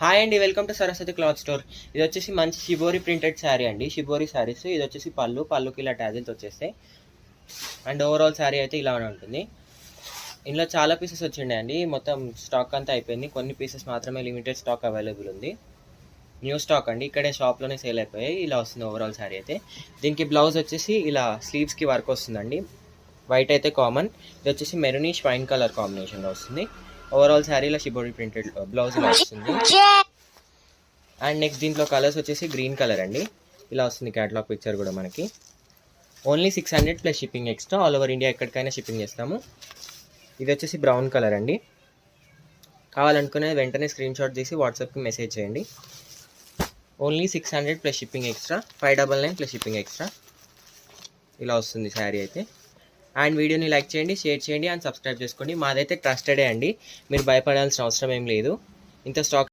Hi అండి, welcome to Saraswati cloth store. ఇది వచ్చేసి మంచి షిబోరి ప్రింటెడ్ శారీ అండి. షిబోరి శారీస్ ఇది వచ్చేసి పళ్ళుకి ఇలా ట్యాజిల్స్ వచ్చేస్తాయి. అండ్ ఓవరాల్ శారీ అయితే ఇలా ఉంటుంది. ఇందులో చాలా పీసెస్ వచ్చిండే మొత్తం స్టాక్ అంతా అయిపోయింది. కొన్ని పీసెస్ మాత్రమే లిమిటెడ్ స్టాక్ అవైలబుల్ ఉంది. న్యూ స్టాక్ అండి, ఇక్కడే షాప్లోనే సేల్ అయిపోయాయి. ఇలా వస్తుంది ఓవరాల్ శారీ అయితే. దీనికి బ్లౌజ్ వచ్చేసి ఇలా స్లీవ్స్కి వర్క్ వస్తుందండి. వైట్ అయితే కామన్, ఇది వచ్చేసి మెరూనిష్ వైన్ కలర్ కాంబినేషన్లో వస్తుంది. ఓవరాల్ శారీలో షిబోరి ప్రింటెడ్ బ్లౌజ్ ఇలా వస్తుంది. అండ్ నెక్స్ట్ దీంట్లో కలర్స్ వచ్చేసి గ్రీన్ కలర్ అండి. ఇలా వస్తుంది క్యాటలాగ్ పిక్చర్ కూడా మనకి. Only 600 plus shipping extra. All over India ఎక్కడికైనా షిప్పింగ్ చేస్తాము. ఇది వచ్చేసి బ్రౌన్ కలర్ అండి. కావాలనుకునే వెంటనే స్క్రీన్ షాట్ తీసి వాట్సాప్కి మెసేజ్ చేయండి. Only 600 plus shipping extra, 599 plus shipping extra. ఇలా వస్తుంది శారీ అయితే. అండ్ వీడియోని లైక్ చేయండి, షేర్ చేయండి అండ్ సబ్స్క్రైబ్ చేసుకోండి. మాదైతే ట్రస్టెడే అండి, మీరు భయపడాల్సిన అవసరం ఏం లేదు. ఇంత స్టాక్